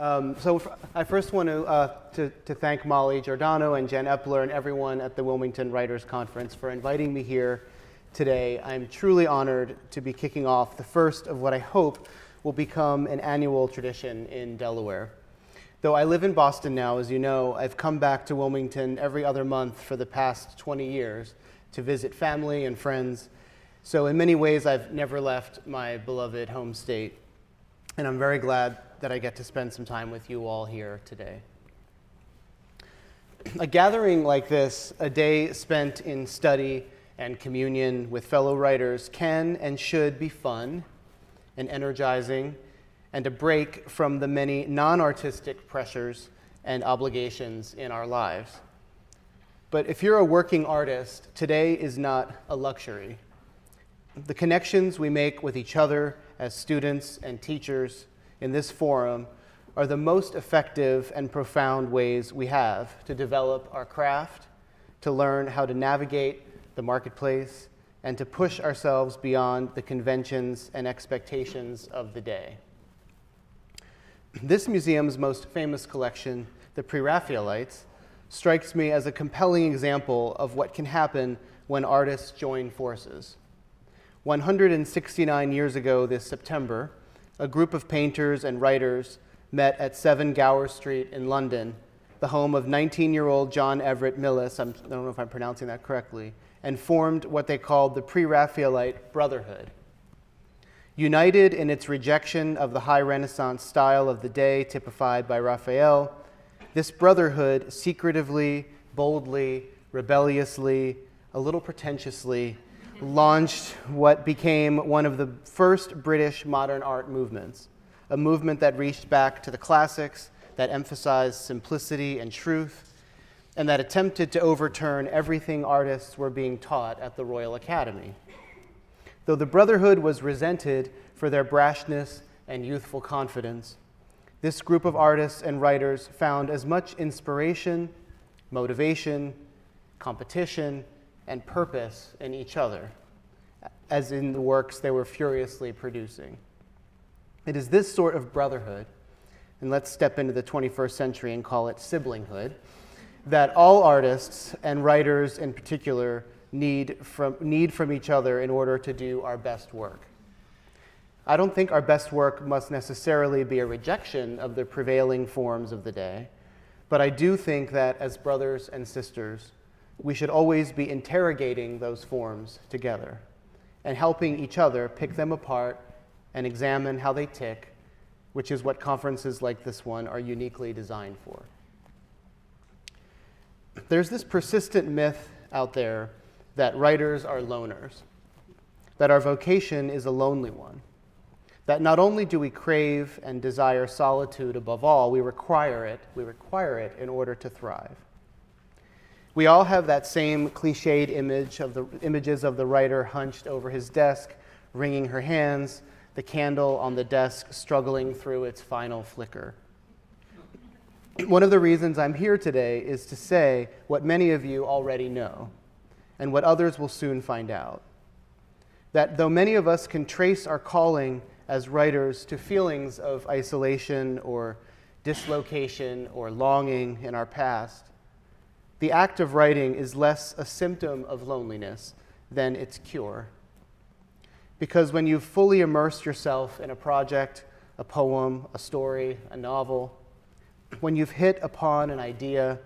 I first want to thank Molly Giordano and Jen Epler and everyone at the Wilmington Writers Conference for inviting me here today. I'm truly honored to be kicking off the first of what I hope will become an annual tradition in Delaware. Though I live in Boston now, as you know, I've come back to Wilmington every other month for the past 20 years to visit family and friends. So in many ways, I've never left my beloved home state. And I'm very glad that I get to spend some time with you all here today. A gathering like this, a day spent in study and communion with fellow writers, can and should be fun and energizing and a break from the many non-artistic pressures and obligations in our lives. But if you're a working artist, today is not a luxury. The connections we make with each other as students and teachers in this forum are the most effective and profound ways we have to develop our craft, to learn how to navigate the marketplace, and to push ourselves beyond the conventions and expectations of the day. This museum's most famous collection, the Pre-Raphaelites, strikes me as a compelling example of what can happen when artists join forces. 169 years ago this September, a group of painters and writers met at 7 Gower Street in London, the home of 19-year-old John Everett Millis, I don't know if I'm pronouncing that correctly, and formed what they called the Pre-Raphaelite Brotherhood. United in its rejection of the high Renaissance style of the day typified by Raphael, this brotherhood secretively, boldly, rebelliously, a little pretentiously, launched what became one of the first British modern art movements, a movement that reached back to the classics, that emphasized simplicity and truth, and that attempted to overturn everything artists were being taught at the Royal Academy. Though the Brotherhood was resented for their brashness and youthful confidence, this group of artists and writers found as much inspiration, motivation, competition, and purpose in each other as in the works they were furiously producing. It is this sort of brotherhood, and let's step into the 21st century and call it siblinghood, that all artists and writers in particular need from each other in order to do our best work. I don't think our best work must necessarily be a rejection of the prevailing forms of the day, but I do think that as brothers and sisters, we should always be interrogating those forms together and helping each other pick them apart and examine how they tick, which is what conferences like this one are uniquely designed for. There's this persistent myth out there that writers are loners, that our vocation is a lonely one, that not only do we crave and desire solitude above all, we require it in order to thrive. We all have that same cliched images of the writer hunched over his desk, wringing her hands, the candle on the desk struggling through its final flicker. One of the reasons I'm here today is to say what many of you already know, and what others will soon find out. That though many of us can trace our calling as writers to feelings of isolation or dislocation or longing in our past, the act of writing is less a symptom of loneliness than its cure. Because when you've fully immersed yourself in a project, a poem, a story, a novel, when you've hit upon an idea,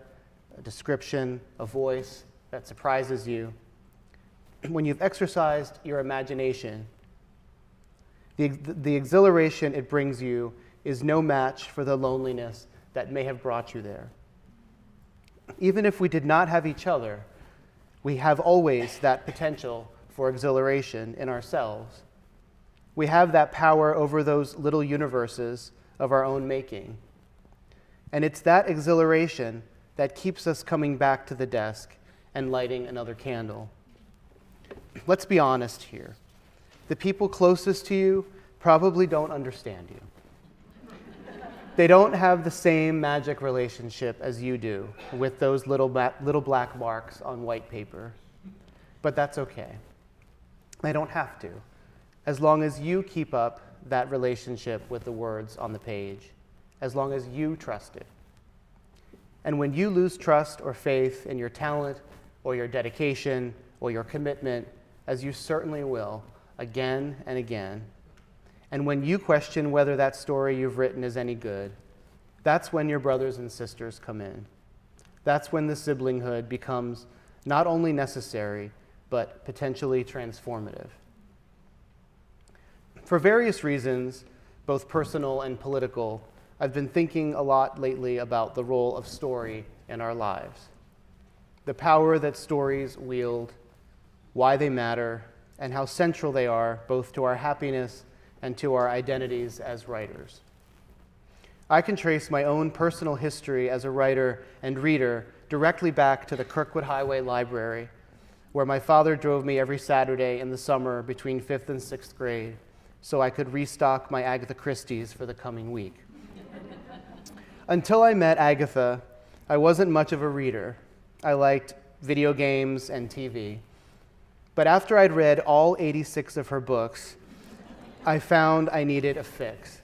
a description, a voice that surprises you, when you've exercised your imagination, the exhilaration it brings you is no match for the loneliness that may have brought you there. Even if we did not have each other, we have always that potential for exhilaration in ourselves. We have that power over those little universes of our own making. And it's that exhilaration that keeps us coming back to the desk and lighting another candle. Let's be honest here. The people closest to you probably don't understand you. They don't have the same magic relationship as you do with those little black marks on white paper. But that's okay. They don't have to, as long as you keep up that relationship with the words on the page as long as you trust it. And when you lose trust or faith in your talent or your dedication or your commitment, as you certainly will, again and again, and when you question whether that story you've written is any good, that's when your brothers and sisters come in. That's when the siblinghood becomes not only necessary, but potentially transformative. For various reasons, both personal and political, I've been thinking a lot lately about the role of story in our lives, the power that stories wield, why they matter, and how central they are both to our happiness and to our identities as writers. I can trace my own personal history as a writer and reader directly back to the Kirkwood Highway Library, where my father drove me every Saturday in the summer between 5th and 6th grade so I could restock my Agatha Christie's for the coming week. Until I met Agatha, I wasn't much of a reader. I liked video games and TV. But after I'd read all 86 of her books, I found I needed a fix.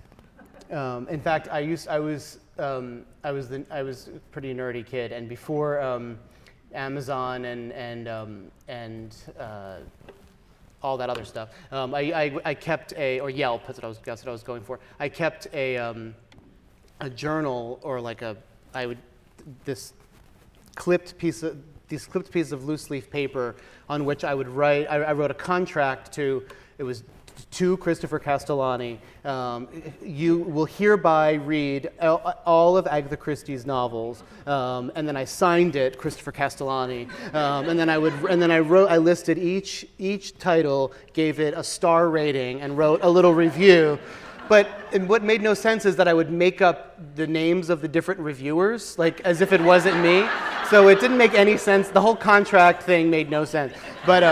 In fact, I was a pretty nerdy kid, and before Amazon and all that other stuff, I kept or Yelp. That's what I was going for. I kept a journal, or like these clipped piece of loose leaf paper on which I would write. I wrote a contract to Christopher Castellani. You will hereby read all of Agatha Christie's novels, and then I signed it, Christopher Castellani, and then I listed each title, gave it a star rating, and wrote a little review. But what made no sense is that I would make up the names of the different reviewers, like as if it wasn't me. So it didn't make any sense. The whole contract thing made no sense. But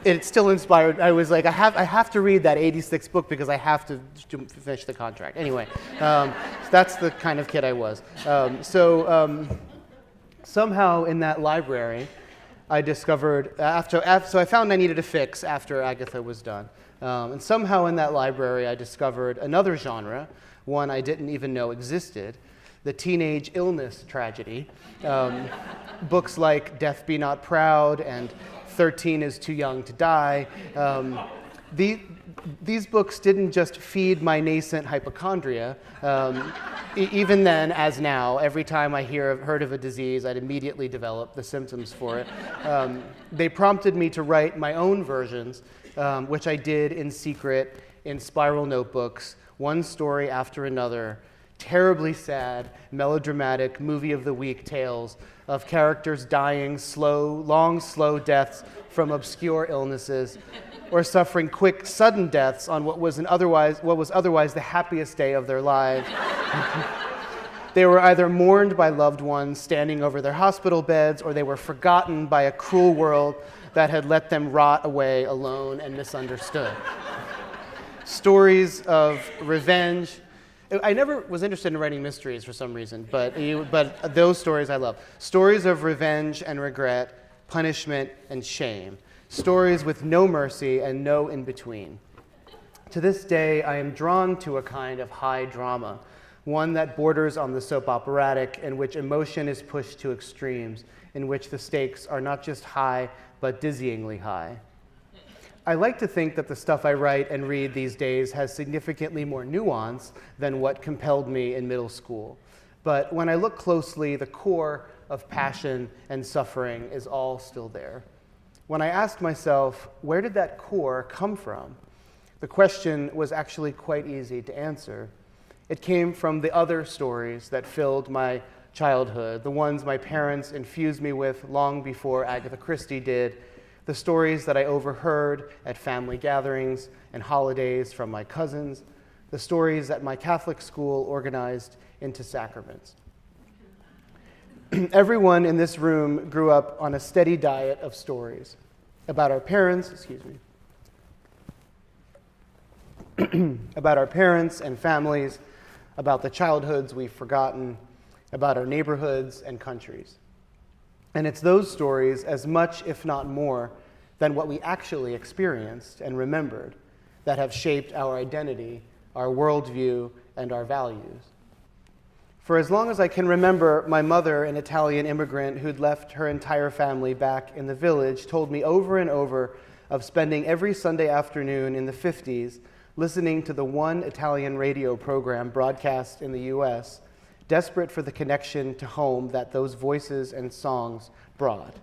it still inspired. I was like, I have to read that 86th book because I have to finish the contract. Anyway, that's the kind of kid I was. Somehow in that library, I discovered so I found I needed a fix after Agatha was done. And somehow in that library, I discovered another genre, one I didn't even know existed, the teenage illness tragedy. Books like Death Be Not Proud and 13 is Too Young to Die. These books didn't just feed my nascent hypochondria. Even then, as now, every time I heard of a disease, I'd immediately develop the symptoms for it. They prompted me to write my own versions, which I did in secret in spiral notebooks, one story after another, terribly sad, melodramatic, movie of the week tales of characters dying long, slow deaths from obscure illnesses, or suffering quick, sudden deaths on what was otherwise the happiest day of their lives. They were either mourned by loved ones standing over their hospital beds, or they were forgotten by a cruel world that had let them rot away alone and misunderstood. Stories of revenge. I never was interested in writing mysteries for some reason, but those stories I love. Stories of revenge and regret, punishment and shame. Stories with no mercy and no in-between. To this day, I am drawn to a kind of high drama, one that borders on the soap operatic, in which emotion is pushed to extremes, in which the stakes are not just high, but dizzyingly high. I like to think that the stuff I write and read these days has significantly more nuance than what compelled me in middle school. But when I look closely, the core of passion and suffering is all still there. When I asked myself, where did that core come from? The question was actually quite easy to answer. It came from the other stories that filled my childhood, the ones my parents infused me with long before Agatha Christie did, the stories that I overheard at family gatherings and holidays from my cousins, the stories that my Catholic school organized into sacraments. Everyone in this room grew up on a steady diet of stories about our parents, about our parents and families, about the childhoods we've forgotten, about our neighborhoods and countries. And it's those stories, as much, if not more, than what we actually experienced and remembered, that have shaped our identity our worldview, and our values. For as long as I can remember, my mother, an Italian immigrant who'd left her entire family back in the village, told me over and over of spending every Sunday afternoon in the 50s listening to the one Italian radio program broadcast in the US, desperate for the connection to home that those voices and songs brought.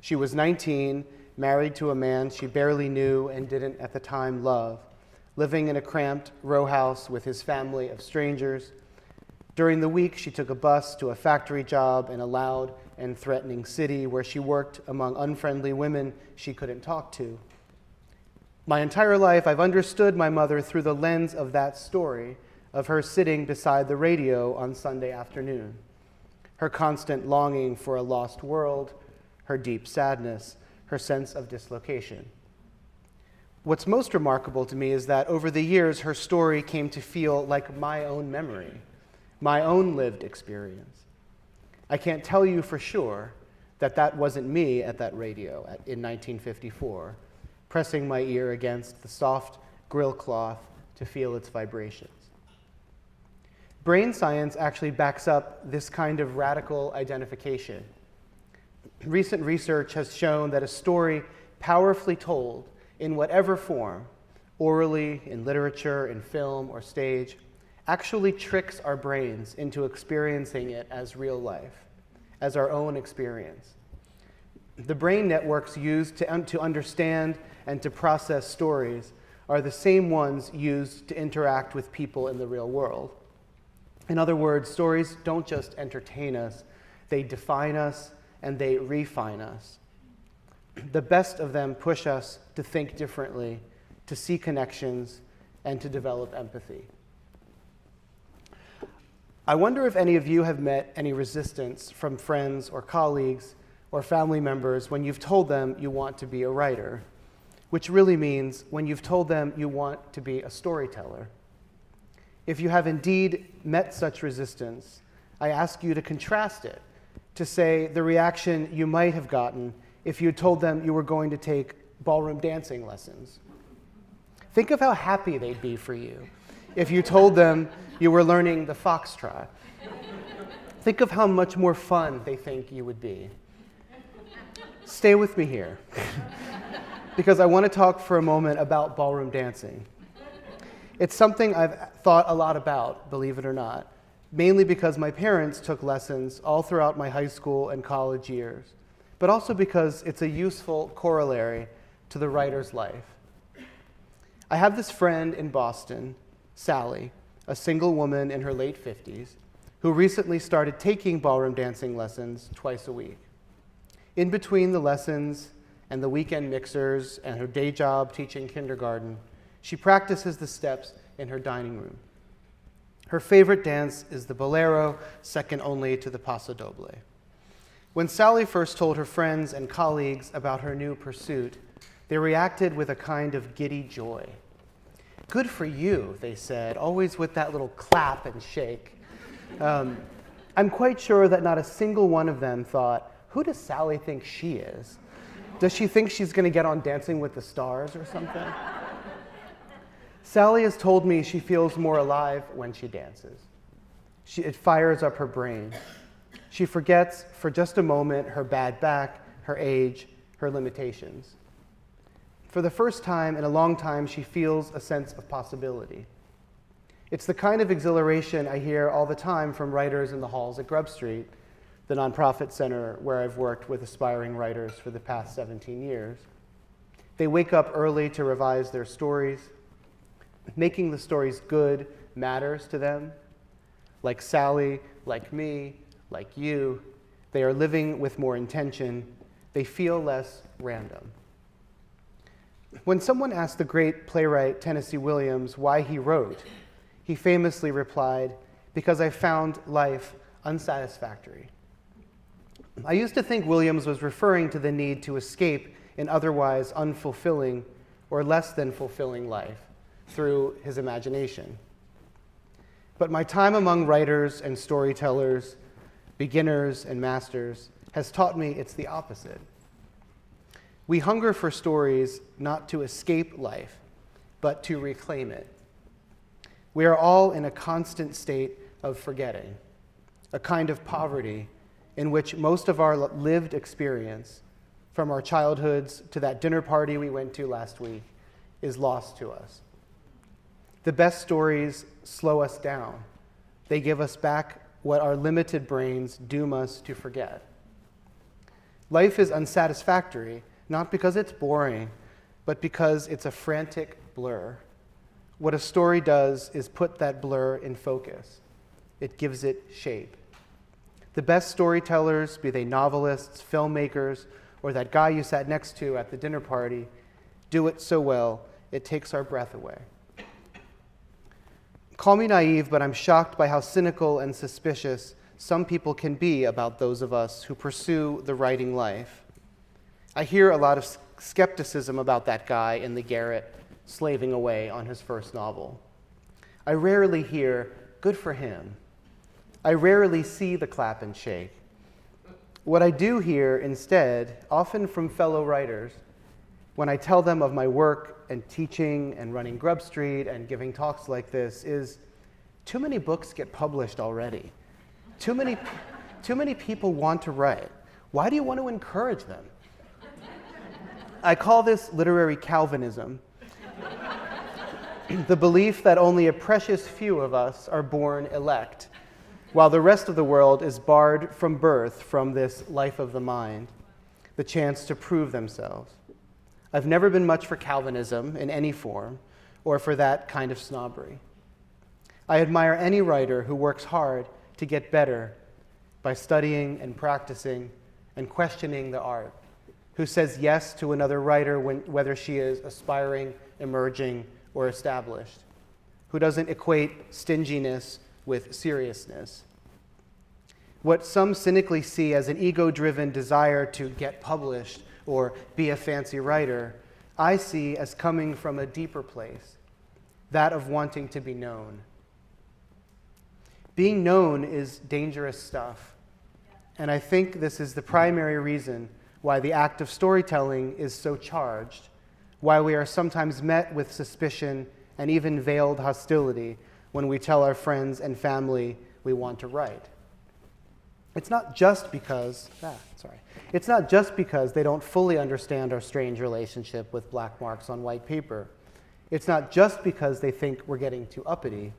She was 19, married to a man she barely knew and didn't at the time love, living in a cramped row house with his family of strangers. During the week, she took a bus to a factory job in a loud and threatening city where she worked among unfriendly women she couldn't talk to. My entire life, I've understood my mother through the lens of that story, of her sitting beside the radio on Sunday afternoon, her constant longing for a lost world, her deep sadness, her sense of dislocation. What's most remarkable to me is that over the years, her story came to feel like my own memory, my own lived experience. I can't tell you for sure that that wasn't me at that radio in 1954, pressing my ear against the soft grill cloth to feel its vibrations. Brain science actually backs up this kind of radical identification. Recent research has shown that a story powerfully told in whatever form, orally, in literature, in film, or stage, actually tricks our brains into experiencing it as real life, as our own experience. The brain networks used to understand and to process stories are the same ones used to interact with people in the real world. In other words, stories don't just entertain us, they define us and they refine us. The best of them push us to think differently, to see connections, and to develop empathy. I wonder if any of you have met any resistance from friends or colleagues or family members when you've told them you want to be a writer, which really means when you've told them you want to be a storyteller. If you have indeed met such resistance, I ask you to contrast it, to say the reaction you might have gotten if you told them you were going to take ballroom dancing lessons. Think of how happy they'd be for you if you told them you were learning the foxtrot. Think of how much more fun they think you would be. Stay with me here, because I want to talk for a moment about ballroom dancing. It's something I've thought a lot about, believe it or not, mainly because my parents took lessons all throughout my high school and college years, but also because it's a useful corollary to the writer's life. I have this friend in Boston, Sally, a single woman in her late 50s, who recently started taking ballroom dancing lessons twice a week. In between the lessons and the weekend mixers and her day job teaching kindergarten, she practices the steps in her dining room. Her favorite dance is the bolero, second only to the paso doble. When Sally first told her friends and colleagues about her new pursuit, they reacted with a kind of giddy joy. "Good for you," they said, always with that little clap and shake. I'm quite sure that not a single one of them thought, "Who does Sally think she is? Does she think she's going to get on Dancing with the Stars or something?" Sally has told me she feels more alive when she dances. It fires up her brain. She forgets for just a moment her bad back, her age, her limitations. For the first time in a long time, she feels a sense of possibility. It's the kind of exhilaration I hear all the time from writers in the halls at Grub Street, the nonprofit center where I've worked with aspiring writers for the past 17 years. They wake up early to revise their stories. Making the stories good matters to them. Like Sally, like me, like you, they are living with more intention. They feel less random. When someone asked the great playwright Tennessee Williams why he wrote, he famously replied, "Because I found life unsatisfactory." I used to think Williams was referring to the need to escape an otherwise unfulfilling or less than fulfilling life through his imagination. But my time among writers and storytellers, beginners and masters, has taught me it's the opposite. We hunger for stories not to escape life, but to reclaim it. We are all in a constant state of forgetting, a kind of poverty in which most of our lived experience, from our childhoods to that dinner party we went to last week, is lost to us. The best stories slow us down. They give us back what our limited brains doom us to forget. Life is unsatisfactory, not because it's boring, but because it's a frantic blur. What a story does is put that blur in focus. It gives it shape. The best storytellers, be they novelists, filmmakers, or that guy you sat next to at the dinner party, do it so well, it takes our breath away. Call me naive, but I'm shocked by how cynical and suspicious some people can be about those of us who pursue the writing life. I hear a lot of skepticism about that guy in the garret slaving away on his first novel. I rarely hear, good for him. I rarely see the clap and shake. What I do hear instead, often from fellow writers, when I tell them of my work and teaching and running Grub Street and giving talks like this, is too many books get published already. Too many people want to write. Why do you want to encourage them? I call this literary Calvinism, the belief that only a precious few of us are born elect, while the rest of the world is barred from birth from this life of the mind, the chance to prove themselves. I've never been much for Calvinism in any form, or for that kind of snobbery. I admire any writer who works hard to get better by studying and practicing and questioning the art, who says yes to another writer whether she is aspiring, emerging, or established, who doesn't equate stinginess with seriousness. What some cynically see as an ego-driven desire to get published or be a fancy writer, I see as coming from a deeper place, that of wanting to be known. Being known is dangerous stuff, and I think this is the primary reason why the act of storytelling is so charged, why we are sometimes met with suspicion and even veiled hostility when we tell our friends and family we want to write. It's not just because they don't fully understand our strange relationship with black marks on white paper. It's not just because they think we're getting too uppity.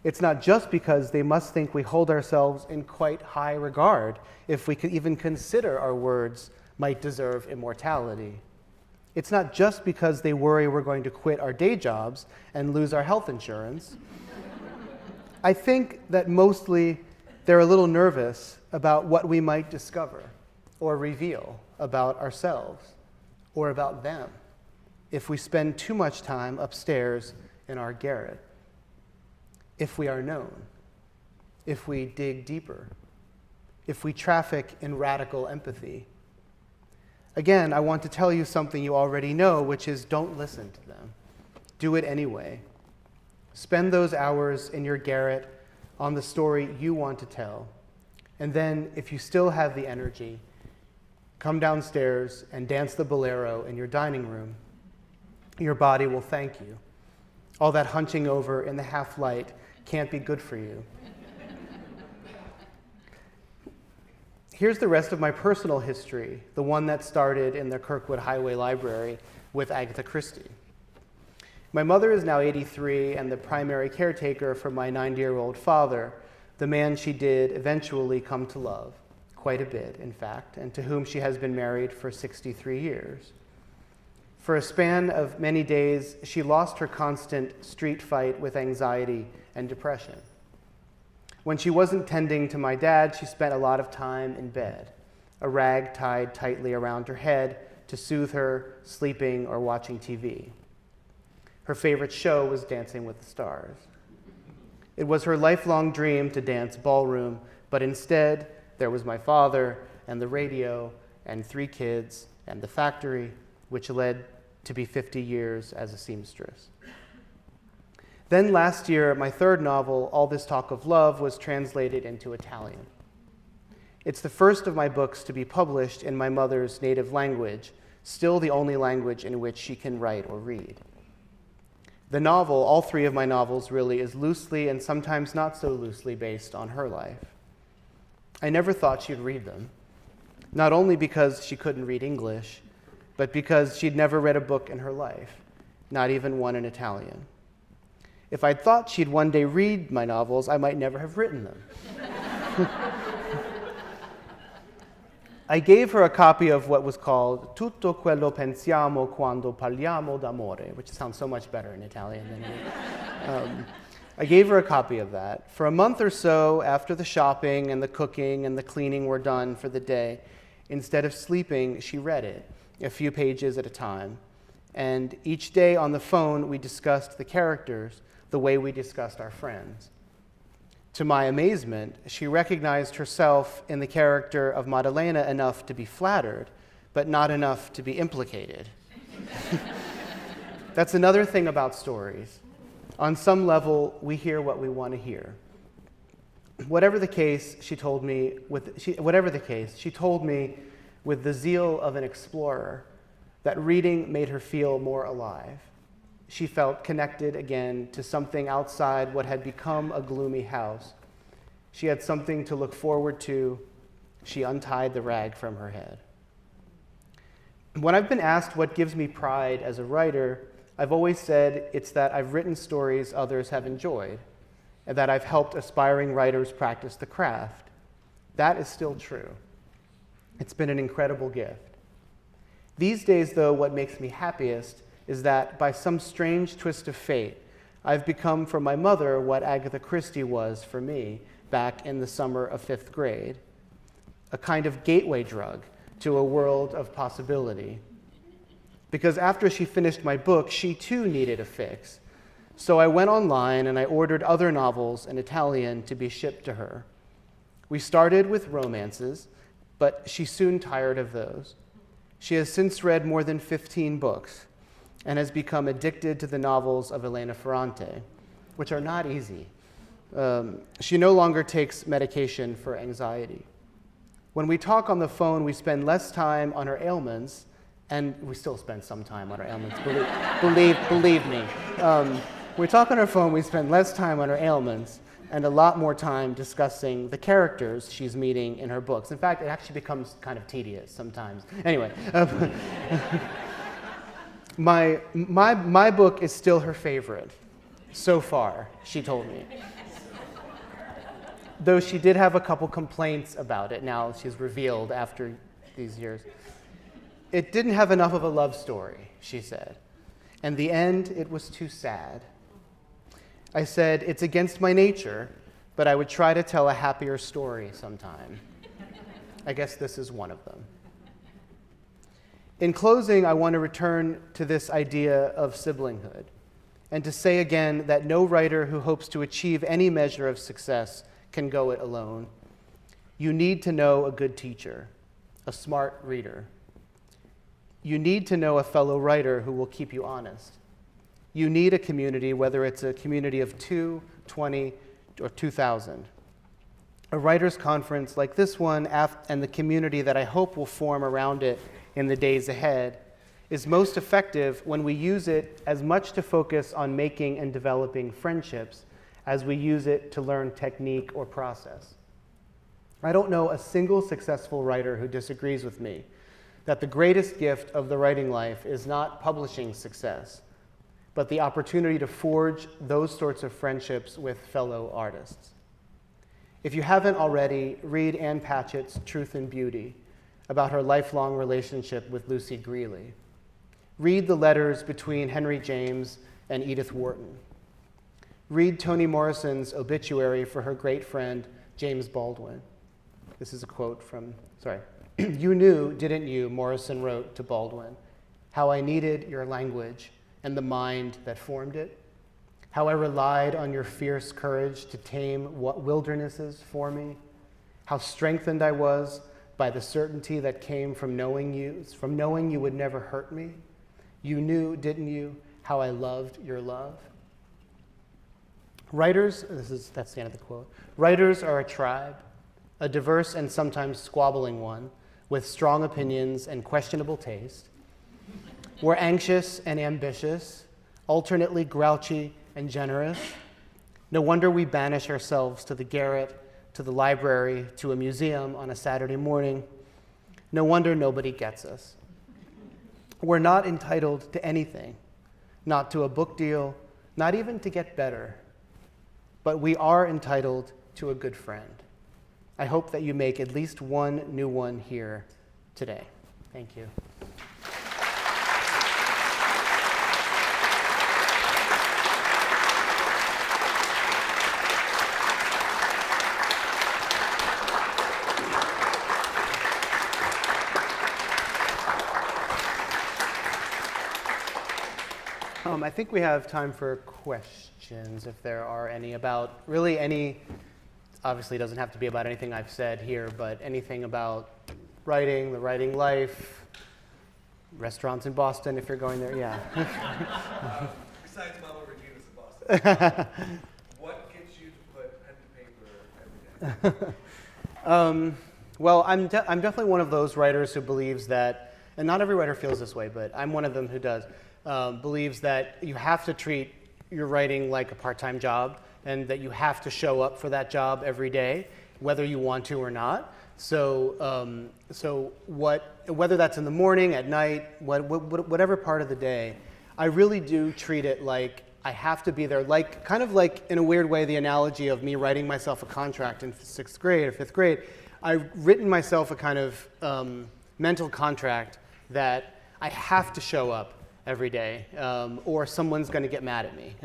It's not just because they must think we hold ourselves in quite high regard if we could even consider our words might deserve immortality. It's not just because they worry we're going to quit our day jobs and lose our health insurance. I think that mostly they're a little nervous about what we might discover or reveal about ourselves or about them if we spend too much time upstairs in our garret, if we are known, if we dig deeper, if we traffic in radical empathy. Again, I want to tell you something you already know, which is don't listen to them. Do it anyway. Spend those hours in your garret on the story you want to tell. And then, if you still have the energy, come downstairs and dance the bolero in your dining room. Your body will thank you. All that hunching over in the half-light can't be good for you. Here's the rest of my personal history, the one that started in the Kirkwood Highway Library with Agatha Christie. My mother is now 83 and the primary caretaker for my 90-year-old father, the man she did eventually come to love, quite a bit, in fact, and to whom she has been married for 63 years. For a span of many days, she lost her constant street fight with anxiety and depression. When she wasn't tending to my dad, she spent a lot of time in bed, a rag tied tightly around her head to soothe her, sleeping or watching TV. Her favorite show was Dancing with the Stars. It was her lifelong dream to dance ballroom, but instead, there was my father and the radio and 3 kids and the factory, which led to be 50 years as a seamstress. Then last year, my 3rd novel, All This Talk of Love, was translated into Italian. It's the first of my books to be published in my mother's native language, still the only language in which she can write or read. The novel, all three of my novels really, is loosely and sometimes not so loosely based on her life. I never thought she'd read them, not only because she couldn't read English, but because she'd never read a book in her life, not even one in Italian. If I'd thought she'd one day read my novels, I might never have written them. I gave her a copy of what was called Tutto quello pensiamo quando parliamo d'amore, which sounds so much better in Italian than me. I gave her a copy of that. For a month or so after the shopping and the cooking and the cleaning were done for the day, instead of sleeping, she read it, a few pages at a time. And each day on the phone, we discussed the characters the way we discussed our friends. To my amazement, she recognized herself in the character of Maddalena enough to be flattered, but not enough to be implicated. That's another thing about stories. On some level, we hear what we want to hear. Whatever the case, she told me with the zeal of an explorer that reading made her feel more alive. She felt connected again to something outside what had become a gloomy house. She had something to look forward to. She untied the rag from her head. When I've been asked what gives me pride as a writer, I've always said it's that I've written stories others have enjoyed, and that I've helped aspiring writers practice the craft. That is still true. It's been an incredible gift. These days, though, what makes me happiest is that by some strange twist of fate, I've become for my mother what Agatha Christie was for me back in the summer of 5th grade, a kind of gateway drug to a world of possibility. Because after she finished my book, she too needed a fix. So I went online and I ordered other novels in Italian to be shipped to her. We started with romances, but she soon tired of those. She has since read more than 15 books and has become addicted to the novels of Elena Ferrante, which are not easy. She no longer takes medication for anxiety. When we talk on the phone, we spend less time on her ailments, and we still spend some time on her ailments, believe me. When we talk on her phone, we spend less time on her ailments and a lot more time discussing the characters she's meeting in her books. In fact, it actually becomes kind of tedious sometimes. Anyway, my book is still her favorite, so far, she told me. Though she did have a couple complaints about it, now she's revealed after these years. It didn't have enough of a love story, she said. And the end, it was too sad. I said, it's against my nature, but I would try to tell a happier story sometime. I guess this is one of them. In closing, I want to return to this idea of siblinghood and to say again that no writer who hopes to achieve any measure of success can go it alone. You need to know a good teacher, a smart reader. You need to know a fellow writer who will keep you honest. You need a community, whether it's a community of 2, 20, or 2,000. A writers' conference like this one and the community that I hope will form around it in the days ahead is most effective when we use it as much to focus on making and developing friendships as we use it to learn technique or process. I don't know a single successful writer who disagrees with me that the greatest gift of the writing life is not publishing success, but the opportunity to forge those sorts of friendships with fellow artists. If you haven't already, read Anne Patchett's Truth and Beauty about her lifelong relationship with Lucy Greeley. Read the letters between Henry James and Edith Wharton. Read Toni Morrison's obituary for her great friend, James Baldwin. This is a quote from, You knew, didn't you, Morrison wrote to Baldwin, how I needed your language and the mind that formed it, how I relied on your fierce courage to tame what wildernesses for me, how strengthened I was by the certainty that came from knowing you would never hurt me. You knew, didn't you, how I loved your love. Writers, that's the end of the quote. Writers are a tribe, a diverse and sometimes squabbling one, with strong opinions and questionable taste. We're anxious and ambitious, alternately grouchy and generous. No wonder we banish ourselves to the garret, to the library, to a museum on a Saturday morning. No wonder nobody gets us. We're not entitled to anything, not to a book deal, not even to get better, but we are entitled to a good friend. I hope that you make at least one new one here today. Thank you. I think we have time for questions, if there are any, about really any, obviously it doesn't have to be about anything I've said here, but anything about writing, the writing life, restaurants in Boston, if you're going there, yeah. Besides Mama Regina's in Boston, what gets you to put pen to paper every day? Well, I'm definitely one of those writers who believes that, and not every writer feels this way, but I'm one of them who does, believes that you have to treat your writing like a part-time job, and that you have to show up for that job every day, whether you want to or not. So, whether that's in the morning, at night, whatever part of the day, I really do treat it like I have to be there, like kind of like in a weird way the analogy of me writing myself a contract in 6th grade or 5th grade. I've written myself a kind of mental contract that I have to show up every day, or someone's going to get mad at me.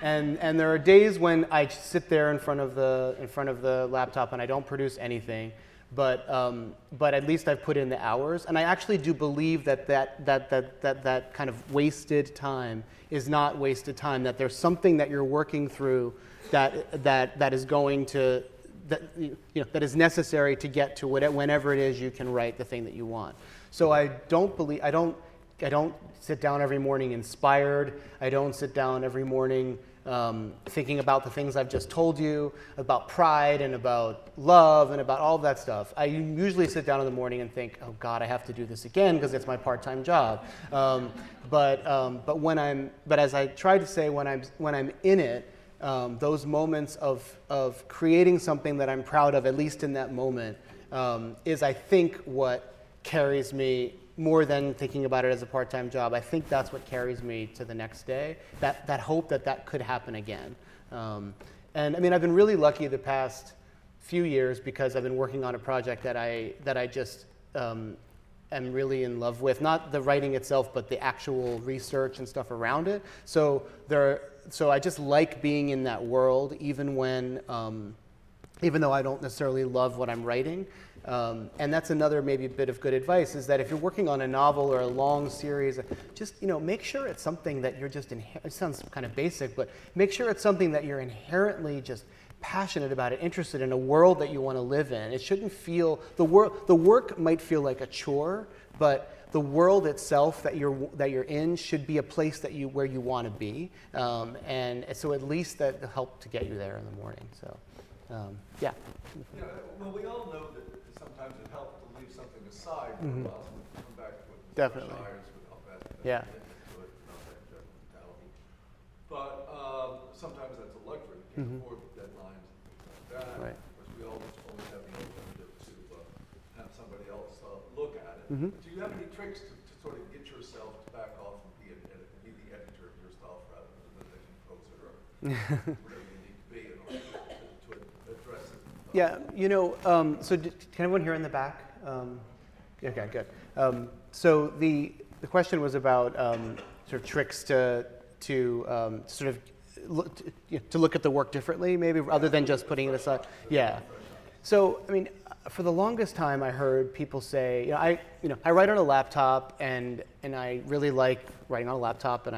And there are days when I sit there in front of the laptop and I don't produce anything, but at least I've put in the hours. And I actually do believe that kind of wasted time is not wasted time. That there's something that you're working through that is going to that is necessary to get to whenever it is you can write the thing that you want. So I don't sit down every morning inspired. I don't sit down every morning thinking about the things I've just told you, about pride and about love and about all of that stuff. I usually sit down in the morning and think, oh God, I have to do this again because it's my part-time job. But as I try to say, when I'm in it, those moments of creating something that I'm proud of, at least in that moment, is I think what carries me more than thinking about it as a part-time job. I think that's what carries me to the next day, that hope that could happen again. And I mean, I've been really lucky the past few years because I've been working on a project that I just am really in love with. Not the writing itself, but the actual research and stuff around it. So I just like being in that world, even though I don't necessarily love what I'm writing. And that's another maybe bit of good advice, is that if you're working on a novel or a long series, just make sure it's something that you're just, it sounds kind of basic, but make sure it's something that you're inherently just passionate about it, interested in, a world that you want to live in. It shouldn't feel, the work might feel like a chore, but the world itself that you're in should be a place where you want to be. And so at least that will help to get you there in the morning. So, yeah. Well, we all know that sometimes it helps to leave something aside for Mm-hmm. a while, so we can come back to it. Definitely. Yeah. But sometimes that's a luxury. You can't afford the deadlines and things like that. Right. Of course, we always have the alternative to have somebody else look at it. Mm-hmm. Do you have any tricks to sort of get yourself to back off and be the editor of yourself rather than the composer or whatever you need to be in order to address it? Yeah, so can everyone hear in the back? Okay, good. So the question was about sort of tricks to sort of look at the work differently, maybe, other than just putting it aside. Yeah. So, I mean, for the longest time, I heard people say, I write on a laptop, and I really like writing on a laptop, and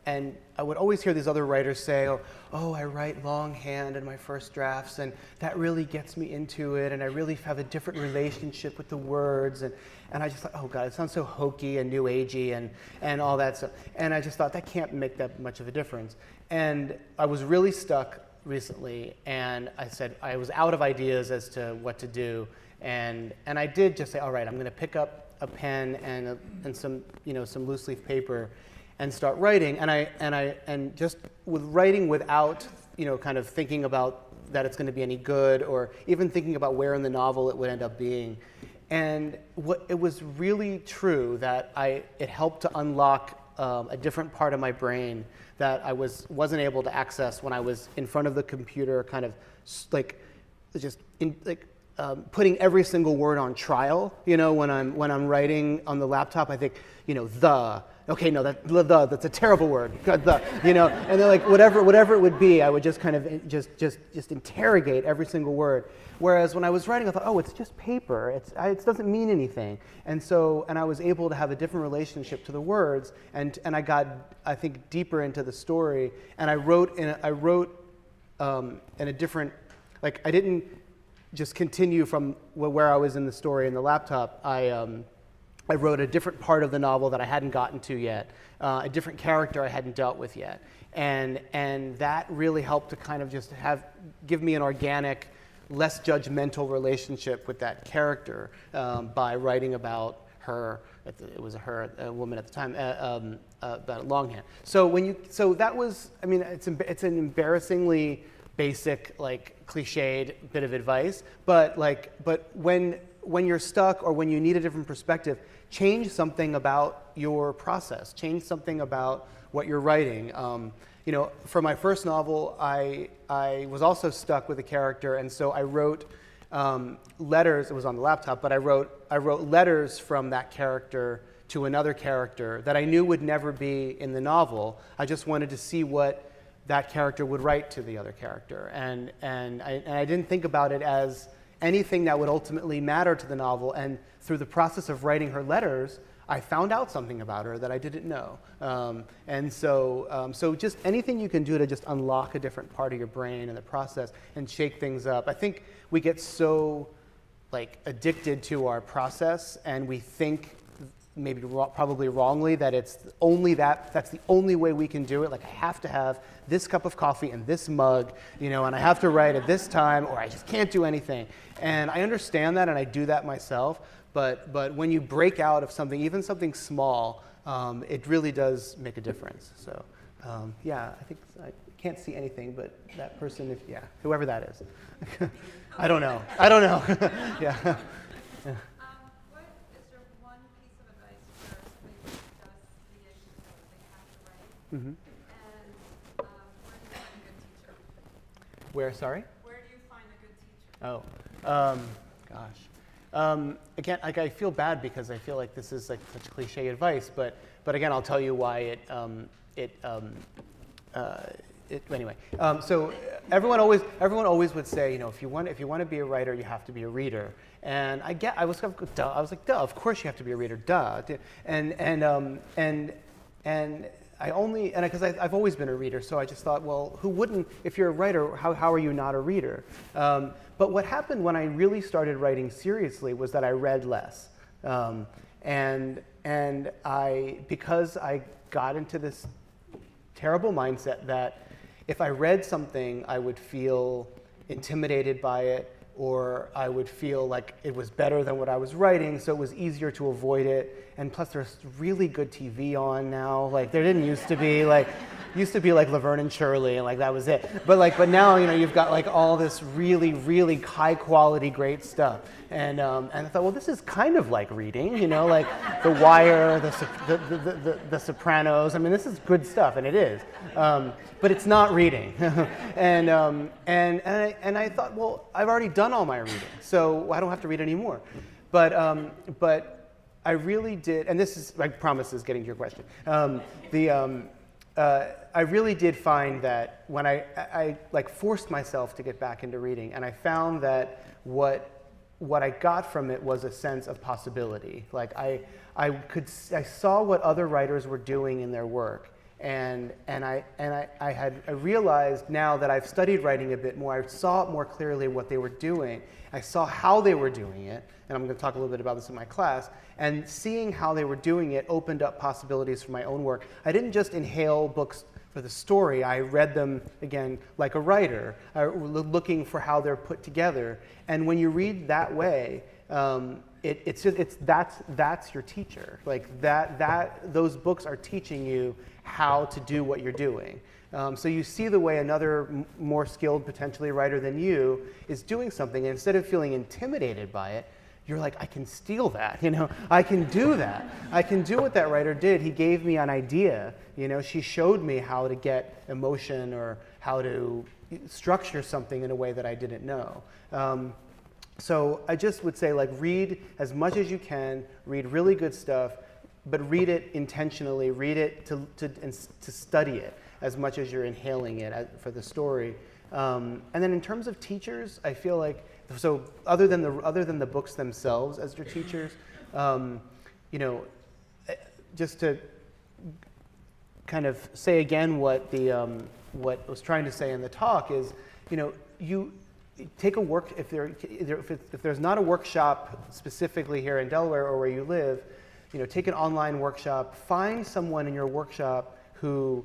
I would always hear these other writers say, oh, I write longhand in my first drafts, and that really gets me into it, and I really have a different relationship with the words, and I just thought, oh God, it sounds so hokey and new agey and all that stuff. And I just thought that can't make that much of a difference. And I was really stuck recently, and I said I was out of ideas as to what to do, and I did just say, all right, I'm going to pick up a pen and some loose leaf paper, and start writing. And just with writing without, kind of thinking about that it's going to be any good, or even thinking about where in the novel it would end up being. And it was really true that it helped to unlock a different part of my brain that I wasn't able to access when I was in front of the computer, kind of putting every single word on trial. When I'm writing on the laptop, I think, okay, no, that's a terrible word. And then like whatever it would be, I would just kind of just interrogate every single word. Whereas when I was writing, I thought, oh, it's just paper. It doesn't mean anything. And I was able to have a different relationship to the words, and I got, I think, deeper into the story. And I wrote in a different, like, I didn't just continue from where I was in the story in the laptop. I wrote a different part of the novel that I hadn't gotten to yet, a different character I hadn't dealt with yet. And that really helped to kind of just give me an organic, less judgmental relationship with that character by writing about her. It was a woman at the time, about Longhand. So that was, I mean, it's an embarrassingly basic, like, cliched bit of advice, but when you're stuck or when you need a different perspective, change something about your process, change something about what you're writing. For my first novel, I was also stuck with a character, and so I wrote letters. It was on the laptop, but I wrote letters from that character to another character that I knew would never be in the novel. I just wanted to see what that character would write to the other character, and I didn't think about it as anything that would ultimately matter to the novel. And through the process of writing her letters, I found out something about her that I didn't know. So just anything you can do to just unlock a different part of your brain in the process and shake things up. I think we get so addicted to our process, and we think maybe probably wrongly that that's the only way we can do it. Like, I have to have this cup of coffee and this mug, and I have to write at this time, or I just can't do anything. And I understand that, and I do that myself. But when you break out of something, even something small, it really does make a difference. So I think I can't see anything, but that person, whoever that is. I don't know. Yeah. What is your one piece of advice for somebody who does the issues that they have to write? Mm-hmm. And where do you find a good teacher? Where, sorry? Where do you find a good teacher? Oh, gosh. Again, I feel bad because I feel like this is such cliche advice, but again, I'll tell you why anyway. So everyone always would say, if you want to be a writer, you have to be a reader. And I was like, duh. Of course you have to be a reader, duh. Because I've always been a reader, so I just thought, well, who wouldn't? If you're a writer, how are you not a reader? But what happened when I really started writing seriously was that I read less, because I got into this terrible mindset that if I read something, I would feel intimidated by it, or I would feel like it was better than what I was writing, so it was easier to avoid it. And plus, there's really good TV on now. Like, there didn't used to be like Laverne and Shirley, and that was it. But now, you've got all this really, really high quality, great stuff. And I thought, well, this is kind of like reading, like The Wire, the Sopranos. I mean, this is good stuff, and it is. But it's not reading. And I thought, well, I've already done all my reading, so I don't have to read anymore. But I really did, and this is, I promise, is getting to your question. I really did find that when I forced myself to get back into reading, and I found that what I got from it was a sense of possibility. I saw what other writers were doing in their work, and I realized, now that I've studied writing a bit more, I saw more clearly what they were doing. I saw how they were doing it, and I'm going to talk a little bit about this in my class. And seeing how they were doing it opened up possibilities for my own work. I didn't just inhale books for the story. I read them, again, like a writer, looking for how they're put together. And when you read that way, That's your teacher. Like those books are teaching you how to do what you're doing. So you see the way another more skilled, potentially writer than you is doing something, and instead of feeling intimidated by it, you're like, I can steal that, I can do that. I can do what that writer did. He gave me an idea, she showed me how to get emotion or how to structure something in a way that I didn't know. So I just would say, like, read as much as you can, read really good stuff, but read it intentionally, read it to study it as much as you're inhaling it for the story. And then in terms of teachers, I feel like, so other than the books themselves as your teachers, just to kind of say again what I was trying to say in the talk is, you take a if there's not a workshop specifically here in Delaware or where you live, take an online workshop. Find someone in your workshop who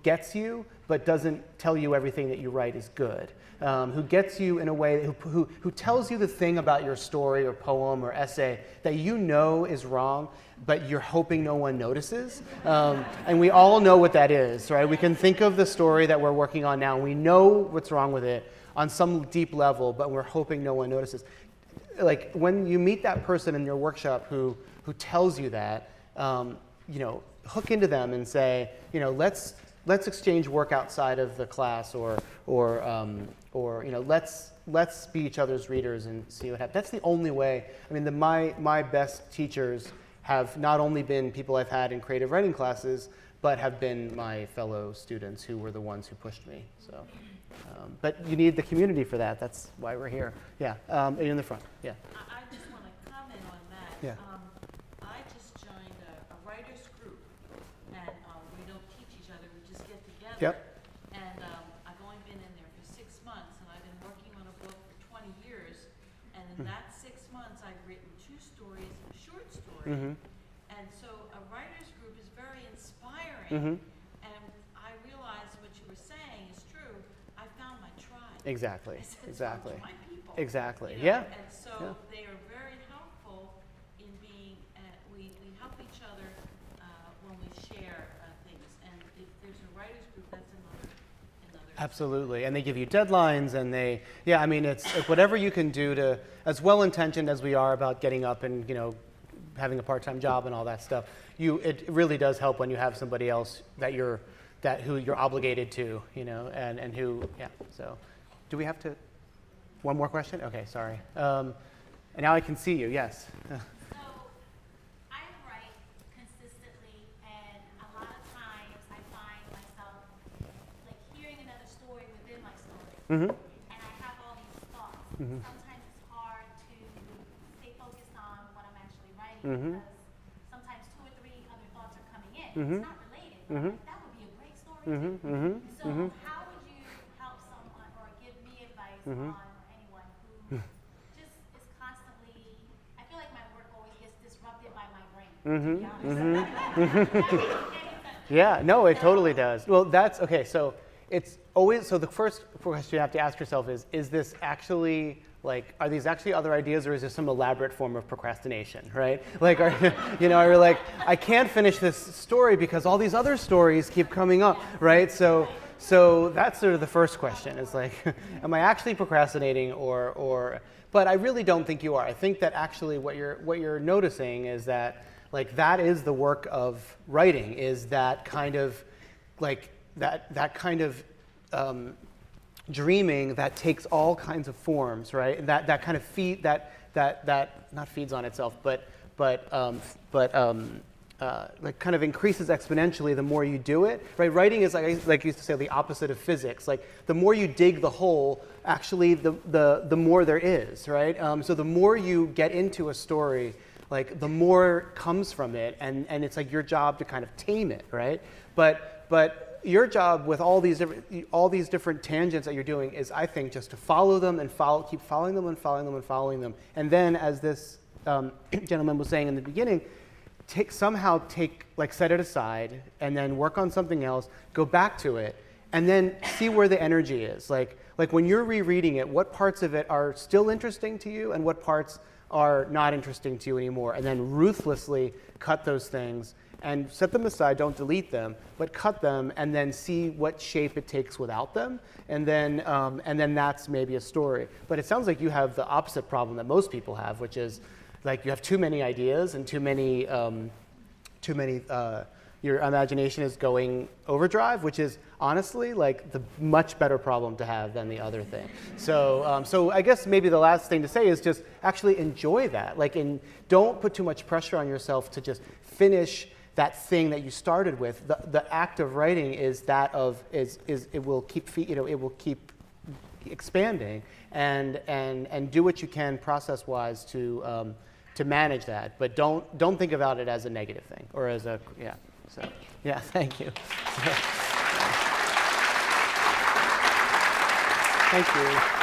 gets you but doesn't tell you everything that you write is good. Who gets you in a way, who tells you the thing about your story or poem or essay that is wrong, but you're hoping no one notices. And we all know what that is, right? We can think of the story that we're working on now, and we know what's wrong with it on some deep level, but we're hoping no one notices. Like, when you meet that person in your workshop who tells you that, hook into them and say, let's exchange work outside of the class, or let's be each other's readers and see what happens. That's the only way. I mean, my best teachers have not only been people I've had in creative writing classes, but have been my fellow students who were the ones who pushed me. So, but you need the community for that. That's why we're here. Yeah, in the front. Yeah. I just want to comment on that. Yeah. I just joined a writers group, and we don't teach each other. We just get together. Yep. And I've only been in there for 6 months, and I've been working on a book for 20 years. And in that 6 months, I've written 2 stories and a short story. Mm-hmm. And so a writers group is very inspiring. Mm-hmm. And I realized what you were saying is true. I found my tribe. Exactly. I said, Exactly. "Those are my people." Exactly. You know, Yeah. And so Yeah. they are very helpful in being, we help each other when we share things. And if there's a writers group, that's another. Absolutely. And they give you deadlines, and it's like whatever you can do to, as well-intentioned as we are about getting up and, having a part-time job and all that stuff, it really does help when you have somebody else who you're obligated to, and who, yeah. So, do we have to? One more question? Okay, sorry. And now I can see you. Yes. So I write consistently, and a lot of times I find myself like hearing another story within my story, Mm-hmm. and I have all these thoughts. Mhm. Sometimes it's hard to stay focused on what I'm actually writing Mhm. because sometimes 2 or 3 other thoughts are coming in. Mhm. It's not related, but Mhm. like, that would be a great story. Mm-hmm. too. Mm-hmm. So Mm-hmm. how would you help someone or give me advice Mhm. on or anyone who just is constantly, I feel like my work always gets disrupted by my brain, to be honest. Yeah, no, it totally does. Well, that's okay. So it's always, so the first question you have to ask yourself is this actually, like, are these actually other ideas, or is this some elaborate form of procrastination, right? Like, are you're like, I can't finish this story because all these other stories keep coming up, right? So that's sort of the first question. Is like, am I actually procrastinating, or? But I really don't think you are. I think that actually what you're noticing is that, like, that is the work of writing, is that kind of, like, that kind of dreaming that takes all kinds of forms, right? And that kind of that not feeds on itself, but like kind of increases exponentially the more you do it, right? Writing is, like I used to say, the opposite of physics. Like, the more you dig the hole, actually the more there is, right? So the more you get into a story, like, the more comes from it, and it's like your job to kind of tame it, right? But your job with all these different tangents that you're doing is, I think, just to follow them and keep following them and following them and following them, and then, as this gentleman was saying in the beginning, set it aside, and then work on something else, go back to it, and then see where the energy is. Like when you're rereading it, what parts of it are still interesting to you and what parts are not interesting to you anymore, and then ruthlessly cut those things and set them aside. Don't delete them, but cut them, and then see what shape it takes without them, and then that's maybe a story. But it sounds like you have the opposite problem that most people have, which is like you have too many ideas and too many. Your imagination is going overdrive, which is honestly like the much better problem to have than the other thing. So I guess maybe the last thing to say is just actually enjoy that. Like, and don't put too much pressure on yourself to just finish that thing that you started with. The act of writing is that of it will keep it will keep expanding, and do what you can process-wise to manage that. But don't think about it as a negative thing or as a So, yeah, thank you. Thank you.